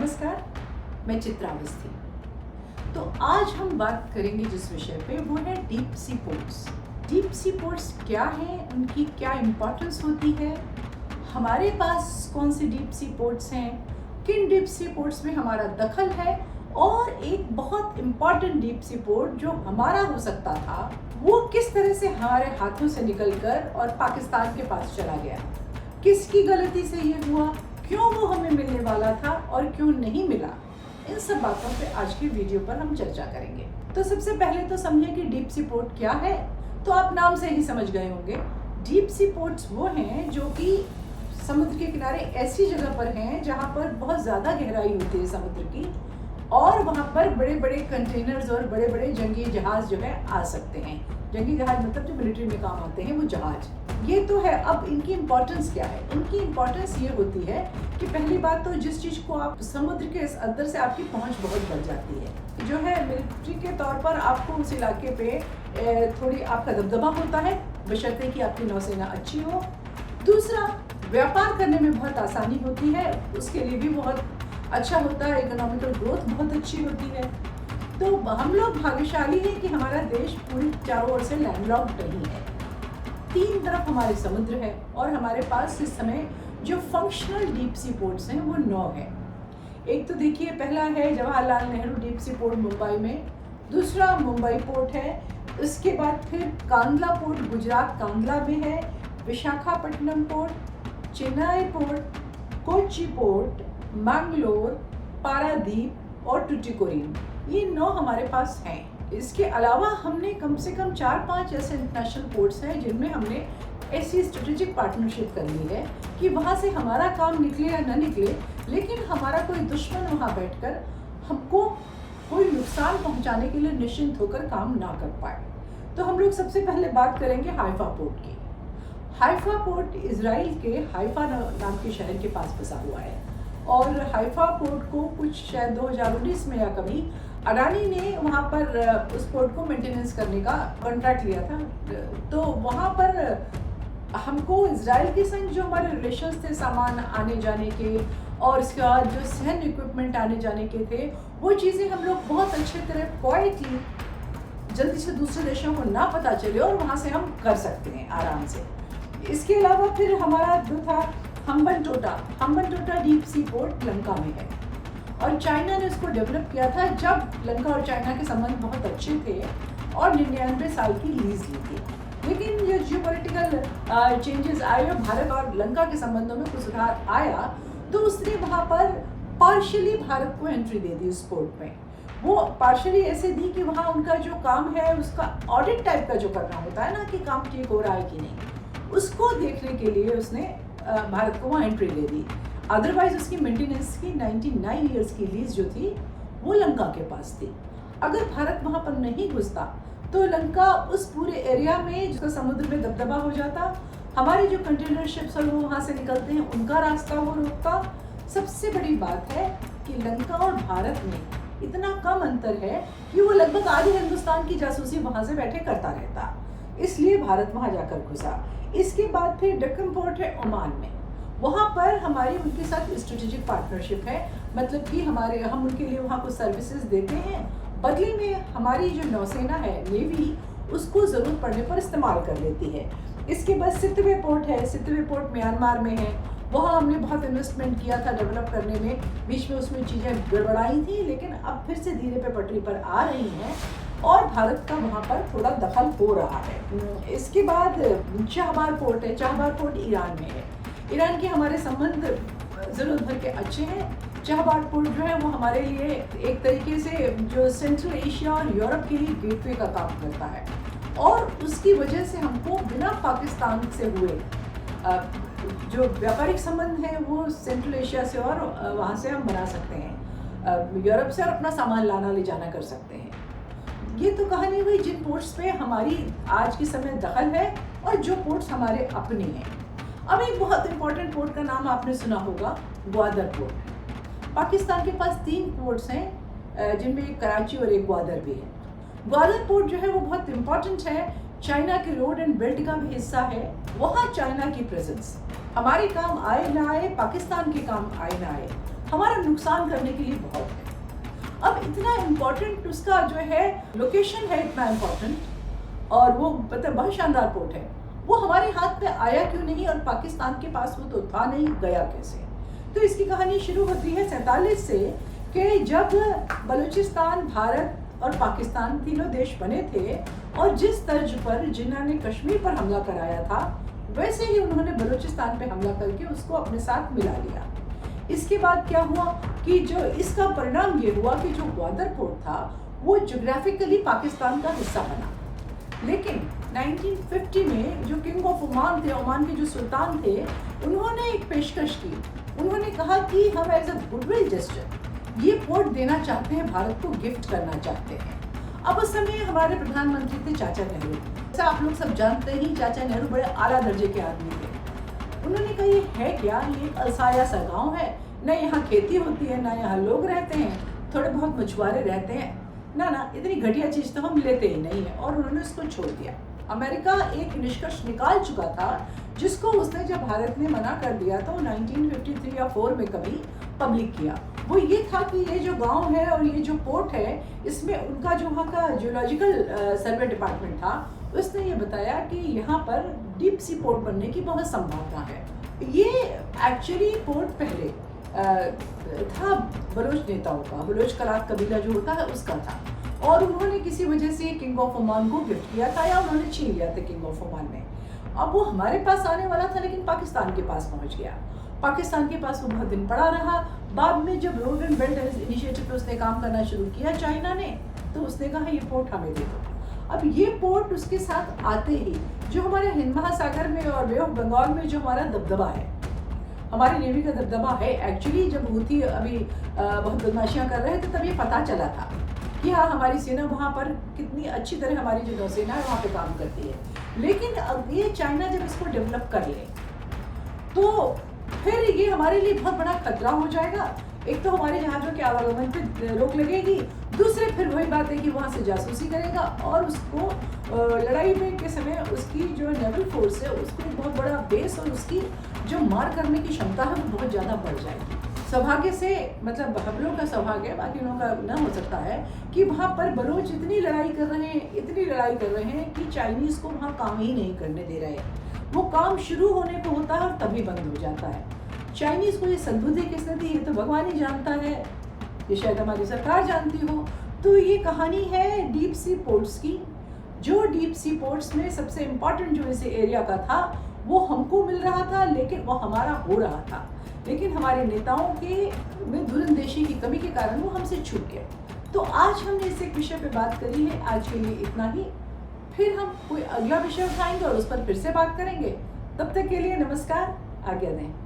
नमस्कार, मैं चित्रा अवस्थी। तो आज हम बात करेंगे जिस विषय पे वो है deep sea ports. Deep sea ports क्या हैं, उनकी क्या इम्पोर्टेंस होती है, हमारे पास कौन सी डीप सी पोर्ट्स हैं, किन डीप सी पोर्ट्स में हमारा दखल है, और एक बहुत इम्पॉर्टेंट डीप सी पोर्ट जो हमारा हो सकता था वो किस तरह से हमारे हाथों से निकलकर और पाकिस्तान के पास चला गया। किसकी गलती से ये हुआ, क्यों वो हमें मिलने वाला था और क्यों नहीं मिला, इन सब बातों पे आज की वीडियो पर हम चर्चा करेंगे। तो सबसे पहले तो समझिए कि डीप सी पोर्ट क्या है। तो आप नाम से ही समझ गए होंगे, डीप सी पोर्ट्स वो हैं जो कि समुद्र के किनारे ऐसी जगह पर हैं जहाँ पर बहुत ज़्यादा गहराई होती है समुद्र की, और वहाँ पर बड़े बड़े कंटेनर्स और बड़े बड़े जंगी जहाज़ जो है आ सकते हैं। जंगी जहाज मतलब जो मिलिट्री में काम आते हैं वो जहाज। ये तो है। अब इनकी इम्पोर्टेंस क्या है? इनकी इम्पोर्टेंस ये होती है कि पहली बात तो जिस चीज़ को आप समुद्र के अंदर से आपकी पहुंच बहुत बढ़ जाती है, जो है मिलिट्री के तौर पर आपको उस इलाके पे थोड़ी आपका दबदबा होता है, बशर्ते कि आपकी नौसेना अच्छी हो। दूसरा, व्यापार करने में बहुत आसानी होती है, उसके लिए भी बहुत अच्छा होता है, इकोनॉमिकल ग्रोथ बहुत अच्छी होती है। तो हम लोग भाग्यशाली हैं कि हमारा देश पूरी चारों ओर से लैंडलॉक्ड नहीं है, तीन तरफ हमारे समुद्र है, और हमारे पास इस समय जो फंक्शनल डीप सी पोर्ट्स हैं वो 9 है। एक तो देखिए, पहला है Jawaharlal Nehru deep sea port Mumbai में, दूसरा मुंबई पोर्ट है, उसके बाद फिर कांडला पोर्ट गुजरात कांडला में है, Visakhapatnam port, Chennai port, Kochi port, Mangalore, Paradip और टुटिकोरिन। ये 9 हमारे पास हैं। इसके अलावा हमने कम से कम 4-5 ऐसे इंटरनेशनल पोर्ट्स हैं जिनमें हमने ऐसी स्ट्रेटेजिक पार्टनरशिप कर ली है कि वहाँ से हमारा काम निकले या न निकले, लेकिन हमारा कोई दुश्मन वहाँ बैठकर हमको कोई नुकसान पहुँचाने के लिए निश्चिंत होकर काम ना कर पाए। तो हम लोग सबसे पहले बात करेंगे हाइफा पोर्ट की। हाइफा पोर्ट इजराइल के हाइफा नाम के शहर के पास बसा हुआ है, और हाइफा पोर्ट को कुछ शायद 2019 में या कभी अडानी ने वहाँ पर उस पोर्ट को मेंटेनेंस करने का कॉन्ट्रैक्ट लिया था। तो वहाँ पर हमको इजराइल के संग जो हमारे रिलेशंस थे सामान आने जाने के, और इसके बाद जो सैन्य इक्विपमेंट आने जाने के थे, वो चीज़ें हम लोग बहुत अच्छे तरह क्वाइटली जल्दी से दूसरे देशों को ना पता चले और वहाँ से हम कर सकते हैं आराम से। इसके अलावा फिर हमारा जो था Hambantota deep sea port Lanka में है, और चाइना ने उसको डेवलप किया था जब लंका और चाइना के संबंध बहुत अच्छे थे और 99 साल की लीज ली थी। लेकिन ये जियोपॉलिटिकल चेंजेस आए और भारत और लंका के संबंधों में कुछ सुधार आया, तो उसने वहाँ पर पार्शियली भारत को एंट्री दे दी उस पोर्ट में। वो पार्शियली ऐसे दी कि वहाँ उनका जो काम है उसका ऑडिट टाइप का जो करना होता है ना, कि काम ठीक हो रहा है कि नहीं, उसको देखने के लिए उसने भारत को वहाँ एंट्री दे दी। अदरवाइज उसकी मेंटेनेंस की 99 ईयर्स की लीज जो थी वो लंका के पास थी। अगर भारत वहाँ पर नहीं घुसता तो लंका उस पूरे एरिया में जिसका समुद्र में दबदबा हो जाता, हमारे जो कंटेनर शिप्स और वो वहाँ से निकलते हैं उनका रास्ता वो रोकता। सबसे बड़ी बात है कि लंका और भारत में इतना कम अंतर है कि वो लगभग आधे हिंदुस्तान की जासूसी वहाँ से बैठे करता रहता, इसलिए भारत वहाँ जाकर घुसा। इसके बाद फिर डेक्कन पोर्ट है ओमान में, वहाँ पर हमारी उनके साथ स्ट्रेटेजिक पार्टनरशिप है, मतलब कि हम उनके लिए वहाँ कुछ सर्विसेज देते हैं, बदले में हमारी जो नौसेना है नेवी उसको ज़रूरत पड़ने पर इस्तेमाल कर लेती है। इसके बाद सितवे पोर्ट है, सितवे पोर्ट म्यांमार में है, वहाँ हमने बहुत इन्वेस्टमेंट किया था डेवलप करने में, बीच में उसमें चीज़ें गड़बड़ाई थी, लेकिन अब फिर से धीरे पे पटरी पर आ रही हैं और भारत का वहाँ पर थोड़ा दखल हो रहा है। इसके बाद चाहबार पोर्ट है, चाहबार पोर्ट ईरान में है। ईरान के हमारे संबंध ज़रूरत भर के अच्छे हैं। चाहबार पोर्ट जो है वो हमारे लिए एक तरीके से जो सेंट्रल एशिया और यूरोप के लिए गेटवे का काम करता है, और उसकी वजह से हमको बिना पाकिस्तान से हुए जो व्यापारिक संबंध है वो सेंट्रल एशिया से और वहाँ से हम बना सकते हैं, यूरोप से और अपना सामान लाना ले जाना कर सकते हैं। ये तो कहानी हुई जिन पोर्ट्स पे हमारी आज के समय दखल है और जो पोर्ट्स हमारे अपने हैं। अब एक बहुत इंपॉर्टेंट पोर्ट का नाम आपने सुना होगा, ग्वादर पोर्ट। पाकिस्तान के पास 3 पोर्ट्स हैं जिनमें एक कराची और एक ग्वादर भी है। ग्वादर पोर्ट जो है वो बहुत इंपॉर्टेंट है, चाइना के रोड एंड बेल्ट का भी हिस्सा है। वहाँ चाइना की प्रेजेंस, हमारे काम आए ना आए, पाकिस्तान के काम आए ना आए, हमारा नुकसान करने के लिए बहुत है। अब इतना इम्पोर्टेंट उसका जो है लोकेशन है, इतना इम्पोर्टेंट, और वो मतलब बहुत शानदार पोर्ट है, वो हमारे हाथ में आया क्यों नहीं, और पाकिस्तान के पास वो तो था नहीं, गया कैसे। तो इसकी कहानी शुरू होती है 47 से, कि जब बलूचिस्तान, भारत और पाकिस्तान तीनों देश बने थे, और जिस तर्ज पर जिन्ना ने कश्मीर पर हमला कराया था, वैसे ही उन्होंने बलूचिस्तान पे हमला करके उसको अपने साथ मिला लिया। इसके बाद क्या हुआ कि जो इसका परिणाम ये हुआ कि जो ग्वादर पोर्ट था वो ज्योग्राफिकली पाकिस्तान का हिस्सा बना। लेकिन 1950 में जो किंग ऑफ ओमान थे, ओमान के जो सुल्तान थे, उन्होंने एक पेशकश की। उन्होंने कहा कि हम एज अ गुडविल जेस्चर ये पोर्ट देना चाहते हैं, भारत को गिफ्ट करना चाहते हैं। अब उस समय हमारे प्रधानमंत्री थे चाचा नेहरू। जैसा आप लोग सब जानते ही, चाचा नेहरू बड़े आला दर्जे के आदमी थे। उन्होंने कहा ये है क्या, ये एक अलसाया सा गाँव है, न यहाँ खेती होती है, ना यहाँ लोग रहते हैं, थोड़े बहुत मछुआरे रहते हैं, ना इतनी घटिया चीज़ तो हम लेते ही नहीं है, और उन्होंने उसको छोड़ दिया। अमेरिका एक निष्कर्ष निकाल चुका था, जिसको उसने जब भारत ने मना कर दिया तो 1953 या 4 में कभी पब्लिक किया। वो ये था कि ये जो गांव है और ये जो पोर्ट है, इसमें उनका जो वहाँ का जियोलॉजिकल सर्वे डिपार्टमेंट था, उसने ये बताया कि यहाँ पर डीप सी पोर्ट बनने की बहुत संभावना है। ये एक्चुअली पोर्ट पहले था बलोच नेताओं का, बलोच करात कबीला जो होता है उसका था, और उन्होंने किसी वजह से किंग ऑफ ओमान को गिफ्ट किया था, या उन्होंने छीन लिया था किंग ऑफ ओमान ने। अब वो हमारे पास आने वाला था, लेकिन पाकिस्तान के पास पहुंच गया। पाकिस्तान के पास वो बहुत दिन पड़ा रहा। बाद में जब रोड एंड बेल्ट इनिशिएटिव पे उसने काम करना शुरू किया चाइना ने, तो उसने कहा ये पोर्ट हमें दे दो। अब ये पोर्ट उसके साथ आते ही जो हमारे हिंद महासागर में और बे ऑफ बंगाल में जो हमारा दबदबा है, हमारी नेवी का दबदबा है, एक्चुअली जब हूथी अभी बहुत बदमाशियां कर रहे थे, तब ये पता चला था कि हाँ हमारी सेना वहाँ पर कितनी अच्छी तरह, हमारी जो नौसेना है वहाँ पे काम करती है। लेकिन अब ये चाइना जब इसको डेवलप कर ले, तो फिर ये हमारे लिए बहुत बड़ा खतरा हो जाएगा। एक तो हमारे जहाज़ों के आवागमन पे रोक लगेगी, दूसरे फिर वही बात है कि वहाँ से जासूसी करेगा, और उसको लड़ाई में के समय उसकी जो नेवल फोर्स है उसको बहुत बड़ा बेस, और उसकी जो मार करने की क्षमता है वो बहुत ज़्यादा बढ़ जाएगी। सौभाग्य से, मतलब हम लोग का सौभाग्य, बाकी लोगों का न हो सकता है, कि वहाँ पर बलोच इतनी लड़ाई कर रहे हैं कि चाइनीज़ को वहाँ काम ही नहीं करने दे रहे। वो काम शुरू होने को होता है और तभी बंद हो जाता है। चाइनीज़ को ये सद्बुद्धि किसने दी, ये तो भगवान ही जानता है, ये शायद हमारी सरकार जानती हो। तो ये कहानी है डीप सी पोर्ट्स की। जो डीप सी पोर्ट्स में सबसे इम्पॉर्टेंट जो इस एरिया का था वो हमको मिल रहा था, लेकिन वो हमारा हो रहा था, लेकिन हमारे नेताओं के में दूरंदेशी की कमी के कारण वो हमसे छूट गए। तो आज हमने इस एक विषय पे बात करी है। आज के लिए इतना ही, फिर हम कोई अगला विषय उठाएंगे और उस पर फिर से बात करेंगे। तब तक के लिए नमस्कार, आज्ञा दें।